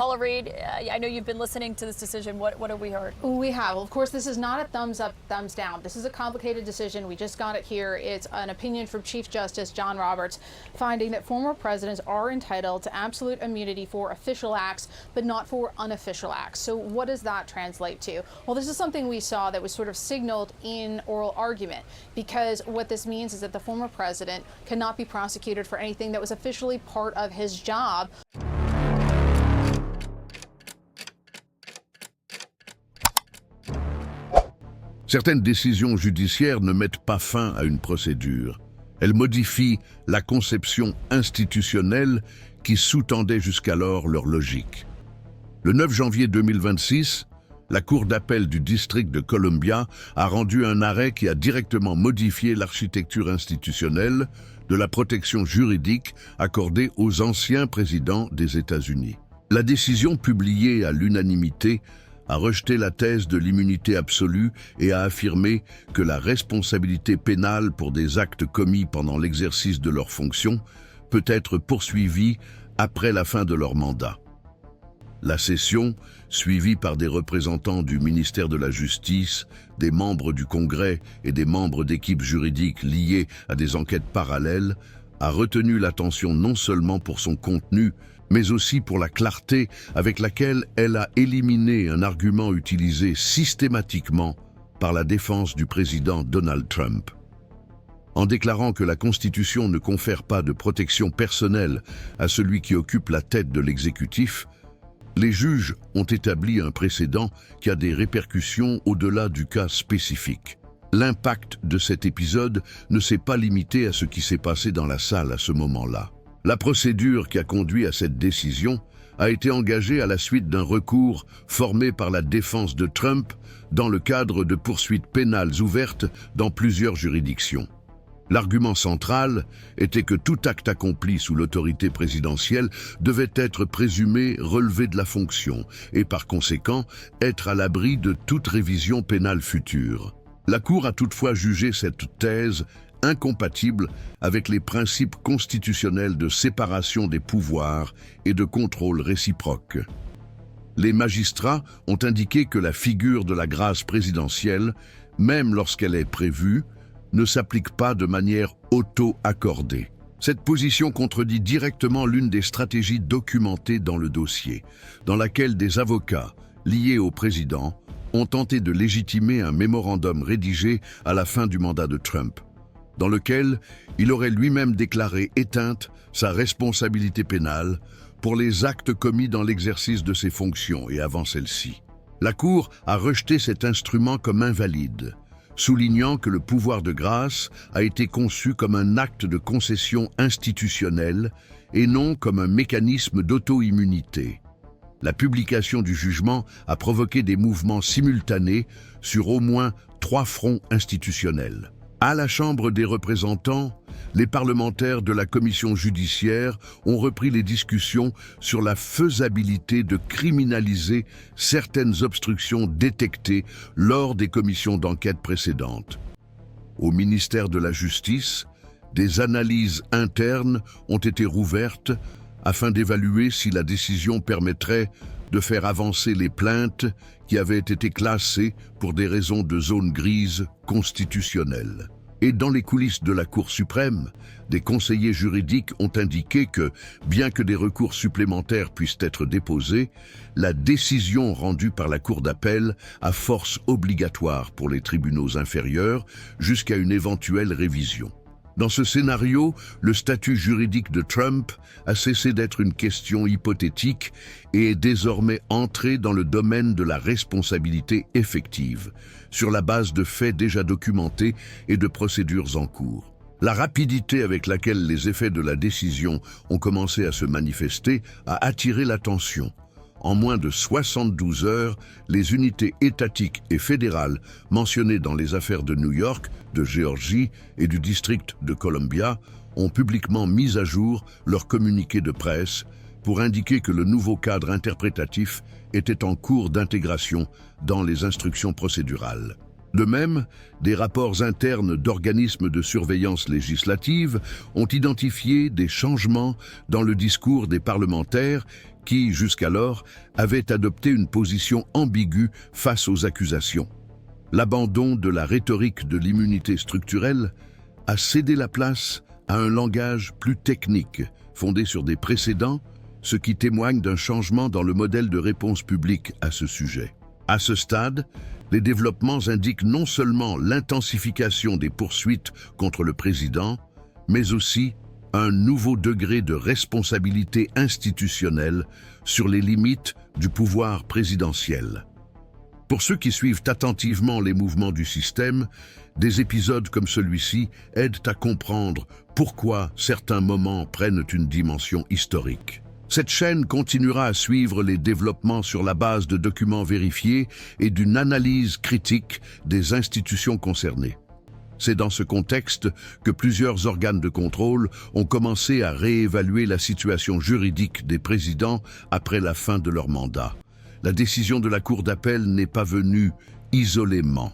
Paula Reed, I know you've been listening to this decision. What have we heard? We have. Of course, this is not a thumbs up, thumbs down. This is a complicated decision. We just got it here. It's an opinion from Chief Justice John Roberts, finding that former presidents are entitled to absolute immunity for official acts, but not for unofficial acts. So what does that translate to? Well, this is something we saw that was sort of signaled in oral argument, because what this means is that the former president cannot be prosecuted for anything that was officially part of his job. Certaines décisions judiciaires ne mettent pas fin à une procédure. Elles modifient la conception institutionnelle qui sous-tendait jusqu'alors leur logique. Le 9 janvier 2026, la Cour d'appel du District de Columbia a rendu un arrêt qui a directement modifié l'architecture institutionnelle de la protection juridique accordée aux anciens présidents des États-Unis. La décision publiée à l'unanimité a rejeté la thèse de l'immunité absolue et a affirmé que la responsabilité pénale pour des actes commis pendant l'exercice de leurs fonctions peut être poursuivie après la fin de leur mandat. La session, suivie par des représentants du ministère de la Justice, des membres du Congrès et des membres d'équipes juridiques liées à des enquêtes parallèles, a retenu l'attention non seulement pour son contenu, mais aussi pour la clarté avec laquelle elle a éliminé un argument utilisé systématiquement par la défense du président Donald Trump. En déclarant que la Constitution ne confère pas de protection personnelle à celui qui occupe la tête de l'exécutif, les juges ont établi un précédent qui a des répercussions au-delà du cas spécifique. L'impact de cet épisode ne s'est pas limité à ce qui s'est passé dans la salle à ce moment-là. La procédure qui a conduit à cette décision a été engagée à la suite d'un recours formé par la défense de Trump dans le cadre de poursuites pénales ouvertes dans plusieurs juridictions. L'argument central était que tout acte accompli sous l'autorité présidentielle devait être présumé relever de la fonction et par conséquent être à l'abri de toute révision pénale future. La Cour a toutefois jugé cette thèse incompatible avec les principes constitutionnels de séparation des pouvoirs et de contrôle réciproque. Les magistrats ont indiqué que la figure de la grâce présidentielle, même lorsqu'elle est prévue, ne s'applique pas de manière auto-accordée. Cette position contredit directement l'une des stratégies documentées dans le dossier, dans laquelle des avocats liés au président ont tenté de légitimer un mémorandum rédigé à la fin du mandat de Trump, dans lequel il aurait lui-même déclaré éteinte sa responsabilité pénale pour les actes commis dans l'exercice de ses fonctions et avant celle-ci. La Cour a rejeté cet instrument comme invalide, soulignant que le pouvoir de grâce a été conçu comme un acte de concession institutionnelle et non comme un mécanisme d'auto-immunité. La publication du jugement a provoqué des mouvements simultanés sur au moins 3 fronts institutionnels. À la Chambre des représentants, les parlementaires de la commission judiciaire ont repris les discussions sur la faisabilité de criminaliser certaines obstructions détectées lors des commissions d'enquête précédentes. Au ministère de la Justice, des analyses internes ont été rouvertes afin d'évaluer si la décision permettrait de faire avancer les plaintes qui avaient été classées pour des raisons de zone grise constitutionnelle. Et dans les coulisses de la Cour suprême, des conseillers juridiques ont indiqué que, bien que des recours supplémentaires puissent être déposés, la décision rendue par la Cour d'appel a force obligatoire pour les tribunaux inférieurs jusqu'à une éventuelle révision. Dans ce scénario, le statut juridique de Trump a cessé d'être une question hypothétique et est désormais entré dans le domaine de la responsabilité effective, sur la base de faits déjà documentés et de procédures en cours. La rapidité avec laquelle les effets de la décision ont commencé à se manifester a attiré l'attention. En moins de 72 heures, les unités étatiques et fédérales mentionnées dans les affaires de New York, de Géorgie et du district de Columbia ont publiquement mis à jour leur communiqué de presse pour indiquer que le nouveau cadre interprétatif était en cours d'intégration dans les instructions procédurales. De même, des rapports internes d'organismes de surveillance législative ont identifié des changements dans le discours des parlementaires qui, jusqu'alors, avait adopté une position ambiguë face aux accusations. L'abandon de la rhétorique de l'immunité structurelle a cédé la place à un langage plus technique, fondé sur des précédents, ce qui témoigne d'un changement dans le modèle de réponse publique à ce sujet. À ce stade, les développements indiquent non seulement l'intensification des poursuites contre le président, mais aussi un nouveau degré de responsabilité institutionnelle sur les limites du pouvoir présidentiel. Pour ceux qui suivent attentivement les mouvements du système, des épisodes comme celui-ci aident à comprendre pourquoi certains moments prennent une dimension historique. Cette chaîne continuera à suivre les développements sur la base de documents vérifiés et d'une analyse critique des institutions concernées. C'est dans ce contexte que plusieurs organes de contrôle ont commencé à réévaluer la situation juridique des présidents après la fin de leur mandat. La décision de la Cour d'appel n'est pas venue isolément.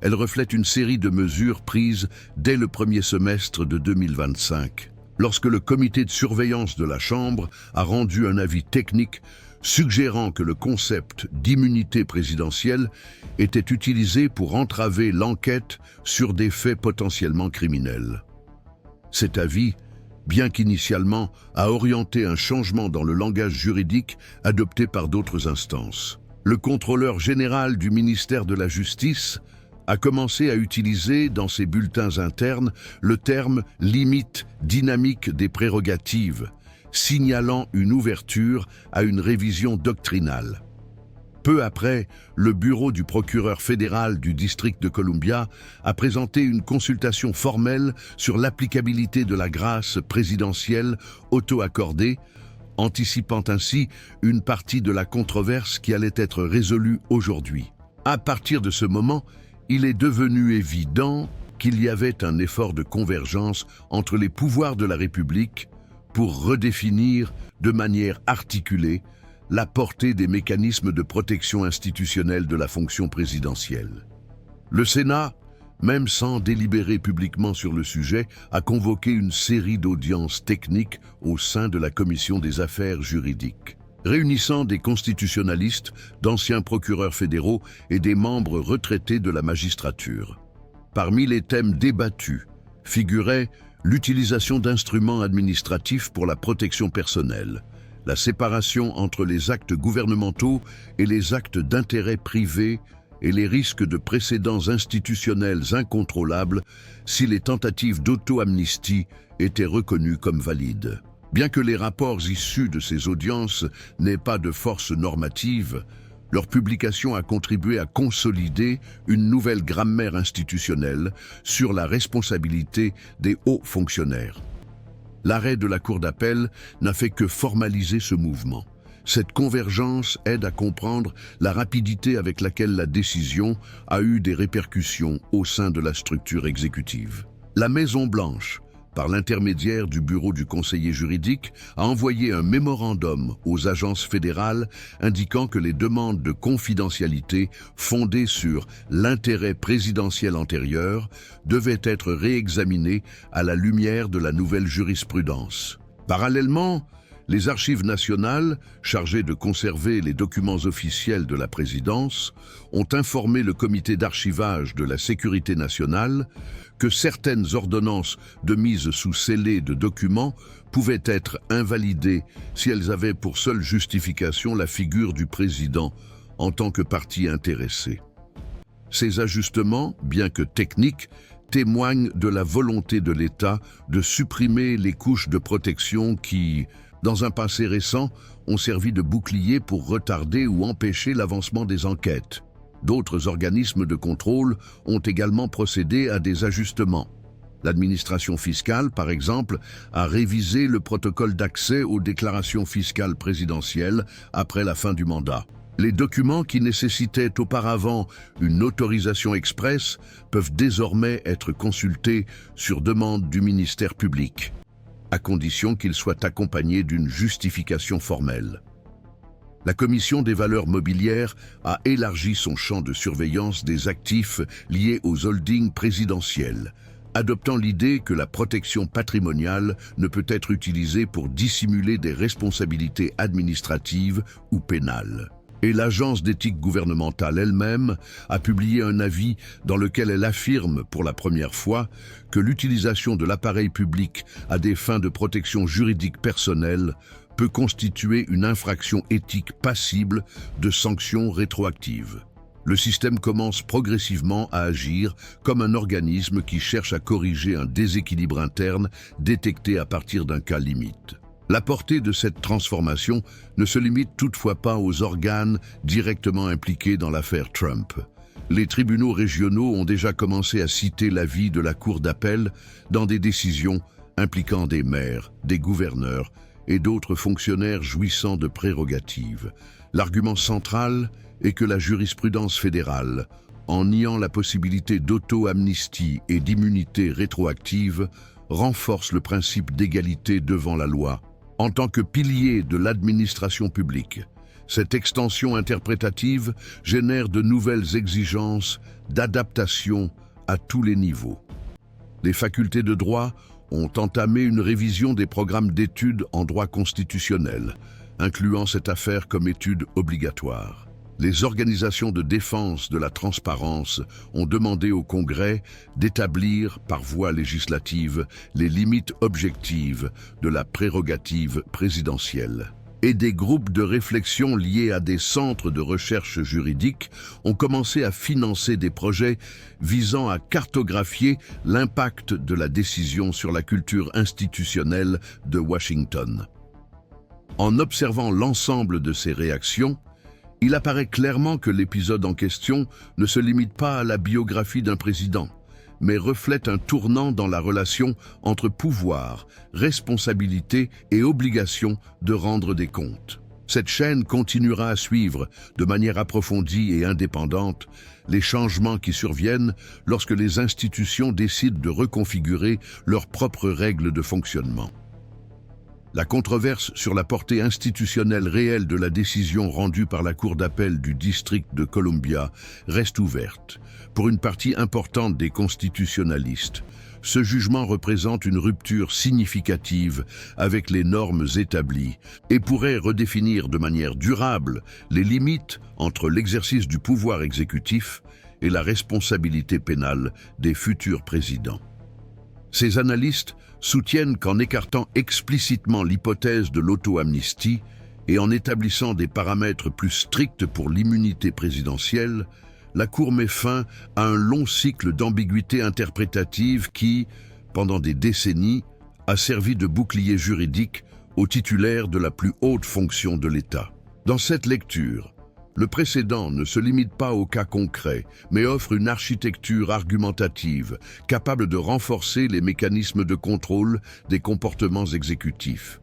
Elle reflète une série de mesures prises dès le premier semestre de 2025, lorsque le comité de surveillance de la Chambre a rendu un avis technique suggérant que le concept d'immunité présidentielle était utilisé pour entraver l'enquête sur des faits potentiellement criminels. Cet avis, bien qu'initialement a orienté un changement dans le langage juridique adopté par d'autres instances. Le contrôleur général du ministère de la Justice a commencé à utiliser dans ses bulletins internes le terme « limite dynamique des prérogatives », signalant une ouverture à une révision doctrinale. Peu après, le bureau du procureur fédéral du district de Columbia a présenté une consultation formelle sur l'applicabilité de la grâce présidentielle auto-accordée, anticipant ainsi une partie de la controverse qui allait être résolue aujourd'hui. À partir de ce moment, il est devenu évident qu'il y avait un effort de convergence entre les pouvoirs de la République pour redéfinir de manière articulée la portée des mécanismes de protection institutionnelle de la fonction présidentielle. Le Sénat, même sans délibérer publiquement sur le sujet, a convoqué une série d'audiences techniques au sein de la Commission des affaires juridiques, réunissant des constitutionnalistes, d'anciens procureurs fédéraux et des membres retraités de la magistrature. Parmi les thèmes débattus figurait l'utilisation d'instruments administratifs pour la protection personnelle, la séparation entre les actes gouvernementaux et les actes d'intérêt privé et les risques de précédents institutionnels incontrôlables si les tentatives d'auto-amnistie étaient reconnues comme valides. Bien que les rapports issus de ces audiences n'aient pas de force normative, leur publication a contribué à consolider une nouvelle grammaire institutionnelle sur la responsabilité des hauts fonctionnaires. L'arrêt de la Cour d'appel n'a fait que formaliser ce mouvement. Cette convergence aide à comprendre la rapidité avec laquelle la décision a eu des répercussions au sein de la structure exécutive. La Maison-Blanche, par l'intermédiaire du bureau du conseiller juridique, a envoyé un mémorandum aux agences fédérales indiquant que les demandes de confidentialité fondées sur l'intérêt présidentiel antérieur devaient être réexaminées à la lumière de la nouvelle jurisprudence. Parallèlement, les archives nationales, chargées de conserver les documents officiels de la présidence, ont informé le comité d'archivage de la sécurité nationale que certaines ordonnances de mise sous scellé de documents pouvaient être invalidées si elles avaient pour seule justification la figure du président en tant que partie intéressée. Ces ajustements, bien que techniques, témoignent de la volonté de l'État de supprimer les couches de protection qui, dans un passé récent, ont servi de bouclier pour retarder ou empêcher l'avancement des enquêtes. D'autres organismes de contrôle ont également procédé à des ajustements. L'administration fiscale, par exemple, a révisé le protocole d'accès aux déclarations fiscales présidentielles après la fin du mandat. Les documents qui nécessitaient auparavant une autorisation express peuvent désormais être consultés sur demande du ministère public, à condition qu'ils soient accompagnés d'une justification formelle. La Commission des valeurs mobilières a élargi son champ de surveillance des actifs liés aux holdings présidentiels, adoptant l'idée que la protection patrimoniale ne peut être utilisée pour dissimuler des responsabilités administratives ou pénales. Et l'Agence d'éthique gouvernementale elle-même a publié un avis dans lequel elle affirme pour la première fois que l'utilisation de l'appareil public à des fins de protection juridique personnelle peut constituer une infraction éthique passible de sanctions rétroactives. Le système commence progressivement à agir comme un organisme qui cherche à corriger un déséquilibre interne détecté à partir d'un cas limite. La portée de cette transformation ne se limite toutefois pas aux organes directement impliqués dans l'affaire Trump. Les tribunaux régionaux ont déjà commencé à citer l'avis de la Cour d'appel dans des décisions impliquant des maires, des gouverneurs et d'autres fonctionnaires jouissant de prérogatives. L'argument central est que la jurisprudence fédérale, en niant la possibilité d'auto-amnistie et d'immunité rétroactive, renforce le principe d'égalité devant la loi en tant que pilier de l'administration publique. Cette extension interprétative génère de nouvelles exigences d'adaptation à tous les niveaux. Les facultés de droit ont entamé une révision des programmes d'études en droit constitutionnel, incluant cette affaire comme étude obligatoire. Les organisations de défense de la transparence ont demandé au Congrès d'établir, par voie législative, les limites objectives de la prérogative présidentielle. Et des groupes de réflexion liés à des centres de recherche juridique ont commencé à financer des projets visant à cartographier l'impact de la décision sur la culture institutionnelle de Washington. En observant l'ensemble de ces réactions, il apparaît clairement que l'épisode en question ne se limite pas à la biographie d'un président, mais reflète un tournant dans la relation entre pouvoir, responsabilité et obligation de rendre des comptes. Cette chaîne continuera à suivre, de manière approfondie et indépendante, les changements qui surviennent lorsque les institutions décident de reconfigurer leurs propres règles de fonctionnement. La controverse sur la portée institutionnelle réelle de la décision rendue par la Cour d'appel du district de Columbia reste ouverte. Pour une partie importante des constitutionnalistes, ce jugement représente une rupture significative avec les normes établies et pourrait redéfinir de manière durable les limites entre l'exercice du pouvoir exécutif et la responsabilité pénale des futurs présidents. Ces analystes soutiennent qu'en écartant explicitement l'hypothèse de l'auto-amnistie et en établissant des paramètres plus stricts pour l'immunité présidentielle, la Cour met fin à un long cycle d'ambiguïté interprétative qui, pendant des décennies, a servi de bouclier juridique aux titulaires de la plus haute fonction de l'État. Dans cette lecture, le précédent ne se limite pas au cas concret, mais offre une architecture argumentative capable de renforcer les mécanismes de contrôle des comportements exécutifs,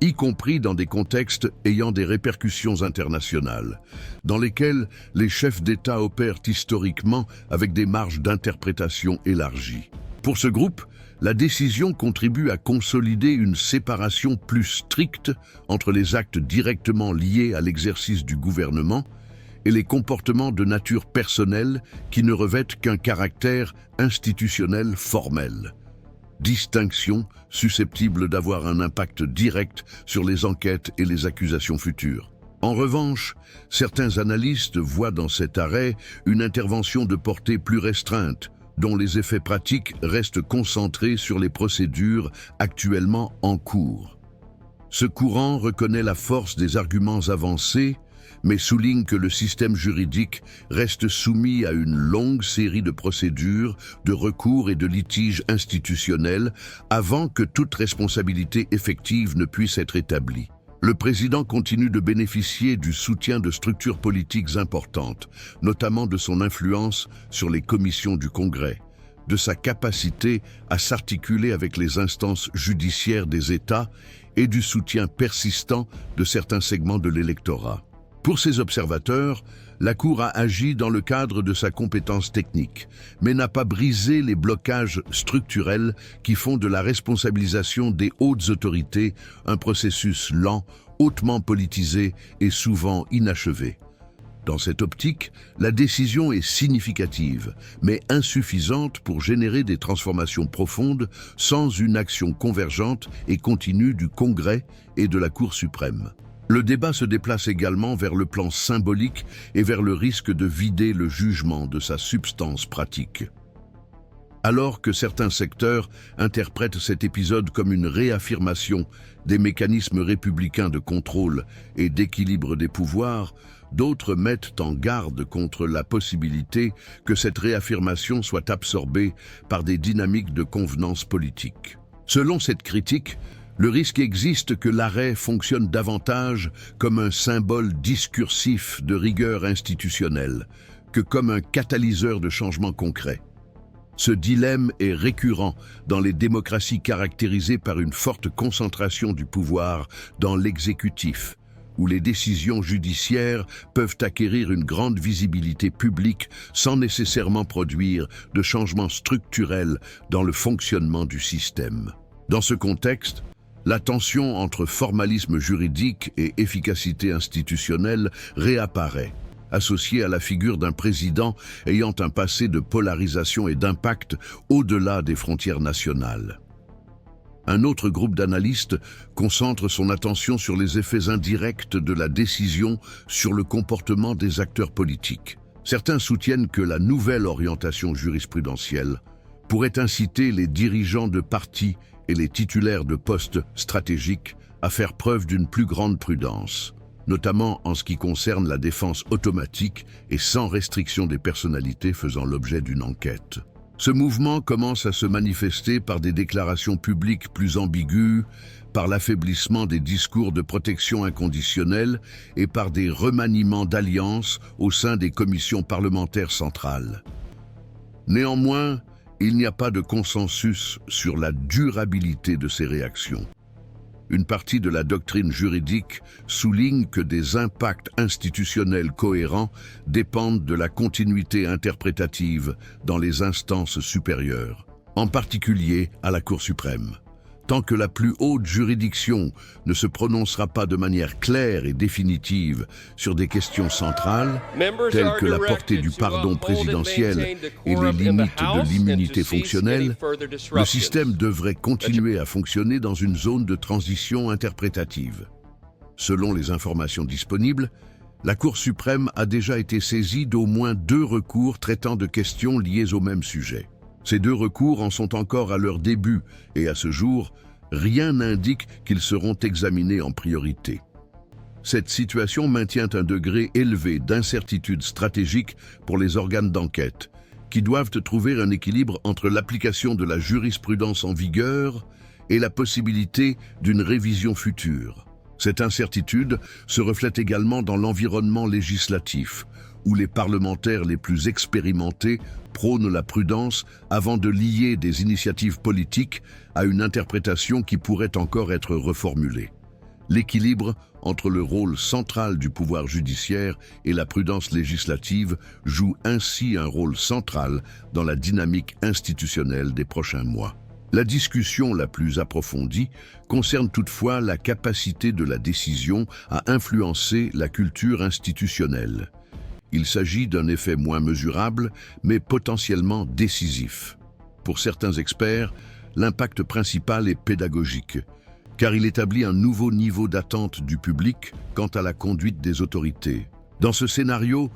y compris dans des contextes ayant des répercussions internationales, dans lesquels les chefs d'État opèrent historiquement avec des marges d'interprétation élargies. Pour ce groupe, la décision contribue à consolider une séparation plus stricte entre les actes directement liés à l'exercice du gouvernement et les comportements de nature personnelle qui ne revêtent qu'un caractère institutionnel formel. Distinction susceptible d'avoir un impact direct sur les enquêtes et les accusations futures. En revanche, certains analystes voient dans cet arrêt une intervention de portée plus restreinte, dont les effets pratiques restent concentrés sur les procédures actuellement en cours. Ce courant reconnaît la force des arguments avancés, mais souligne que le système juridique reste soumis à une longue série de procédures, de recours et de litiges institutionnels avant que toute responsabilité effective ne puisse être établie. Le président continue de bénéficier du soutien de structures politiques importantes, notamment de son influence sur les commissions du Congrès, de sa capacité à s'articuler avec les instances judiciaires des États et du soutien persistant de certains segments de l'électorat. Pour ces observateurs, la Cour a agi dans le cadre de sa compétence technique, mais n'a pas brisé les blocages structurels qui font de la responsabilisation des hautes autorités un processus lent, hautement politisé et souvent inachevé. Dans cette optique, la décision est significative, mais insuffisante pour générer des transformations profondes sans une action convergente et continue du Congrès et de la Cour suprême. Le débat se déplace également vers le plan symbolique et vers le risque de vider le jugement de sa substance pratique. Alors que certains secteurs interprètent cet épisode comme une réaffirmation des mécanismes républicains de contrôle et d'équilibre des pouvoirs, d'autres mettent en garde contre la possibilité que cette réaffirmation soit absorbée par des dynamiques de convenance politique. Selon cette critique, le risque existe que l'arrêt fonctionne davantage comme un symbole discursif de rigueur institutionnelle que comme un catalyseur de changement concret. Ce dilemme est récurrent dans les démocraties caractérisées par une forte concentration du pouvoir dans l'exécutif, où les décisions judiciaires peuvent acquérir une grande visibilité publique sans nécessairement produire de changements structurels dans le fonctionnement du système. Dans ce contexte, la tension entre formalisme juridique et efficacité institutionnelle réapparaît, associée à la figure d'un président ayant un passé de polarisation et d'impact au-delà des frontières nationales. Un autre groupe d'analystes concentre son attention sur les effets indirects de la décision sur le comportement des acteurs politiques. Certains soutiennent que la nouvelle orientation jurisprudentielle pourrait inciter les dirigeants de partis et les titulaires de postes stratégiques à faire preuve d'une plus grande prudence, notamment en ce qui concerne la défense automatique et sans restriction des personnalités faisant l'objet d'une enquête. Ce mouvement commence à se manifester par des déclarations publiques plus ambiguës, par l'affaiblissement des discours de protection inconditionnelle et par des remaniements d'alliances au sein des commissions parlementaires centrales. Néanmoins, il n'y a pas de consensus sur la durabilité de ces réactions. Une partie de la doctrine juridique souligne que des impacts institutionnels cohérents dépendent de la continuité interprétative dans les instances supérieures, en particulier à la Cour suprême. Tant que la plus haute juridiction ne se prononcera pas de manière claire et définitive sur des questions centrales, telles que la portée du pardon présidentiel et les limites de l'immunité fonctionnelle, le système devrait continuer à fonctionner dans une zone de transition interprétative. Selon les informations disponibles, la Cour suprême a déjà été saisie d'au moins 2 recours traitant de questions liées au même sujet. Ces 2 recours en sont encore à leur début et à ce jour, rien n'indique qu'ils seront examinés en priorité. Cette situation maintient un degré élevé d'incertitude stratégique pour les organes d'enquête, qui doivent trouver un équilibre entre l'application de la jurisprudence en vigueur et la possibilité d'une révision future. Cette incertitude se reflète également dans l'environnement législatif, où les parlementaires les plus expérimentés prônent la prudence avant de lier des initiatives politiques à une interprétation qui pourrait encore être reformulée. L'équilibre entre le rôle central du pouvoir judiciaire et la prudence législative joue ainsi un rôle central dans la dynamique institutionnelle des prochains mois. La discussion la plus approfondie concerne toutefois la capacité de la décision à influencer la culture institutionnelle. Il s'agit d'un effet moins mesurable, mais potentiellement décisif. Pour certains experts, l'impact principal est pédagogique, car il établit un nouveau niveau d'attente du public quant à la conduite des autorités. Dans ce scénario,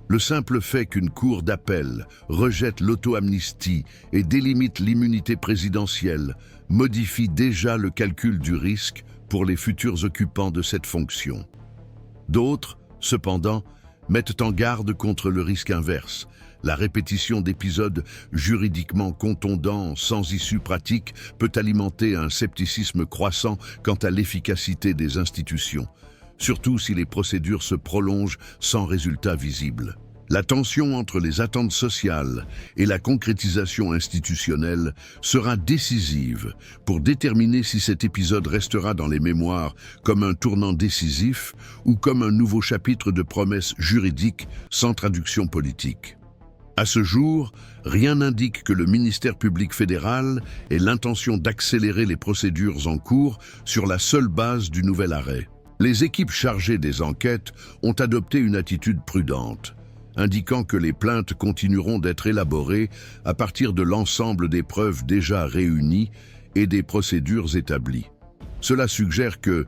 le simple fait qu'une cour d'appel rejette l'auto-amnistie et délimite l'immunité présidentielle modifie déjà le calcul du risque pour les futurs occupants de cette fonction. D'autres, cependant, mettent en garde contre le risque inverse. La répétition d'épisodes juridiquement contondants sans issue pratique peut alimenter un scepticisme croissant quant à l'efficacité des institutions, surtout si les procédures se prolongent sans résultat visible. La tension entre les attentes sociales et la concrétisation institutionnelle sera décisive pour déterminer si cet épisode restera dans les mémoires comme un tournant décisif ou comme un nouveau chapitre de promesses juridiques sans traduction politique. À ce jour, rien n'indique que le ministère public fédéral ait l'intention d'accélérer les procédures en cours sur la seule base du nouvel arrêt. Les équipes chargées des enquêtes ont adopté une attitude prudente, indiquant que les plaintes continueront d'être élaborées à partir de l'ensemble des preuves déjà réunies et des procédures établies. Cela suggère que,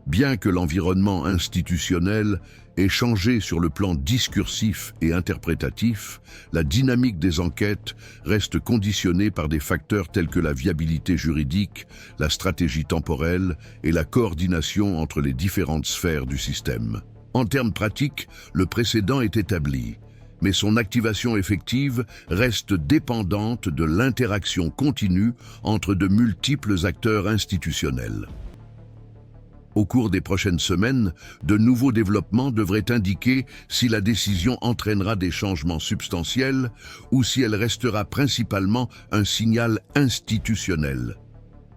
bien que l'environnement institutionnel ait changé sur le plan discursif et interprétatif, la dynamique des enquêtes reste conditionnée par des facteurs tels que la viabilité juridique, la stratégie temporelle et la coordination entre les différentes sphères du système. En termes pratiques, le précédent est établi, mais son activation effective reste dépendante de l'interaction continue entre de multiples acteurs institutionnels. Au cours des prochaines semaines, de nouveaux développements devraient indiquer si la décision entraînera des changements substantiels ou si elle restera principalement un signal institutionnel.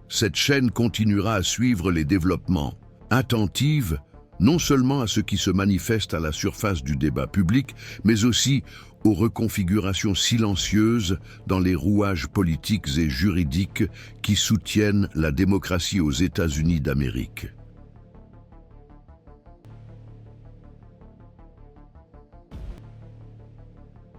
Cette chaîne continuera à suivre les développements, attentive non seulement à ce qui se manifeste à la surface du débat public, mais aussi aux reconfigurations silencieuses dans les rouages politiques et juridiques qui soutiennent la démocratie aux États-Unis d'Amérique.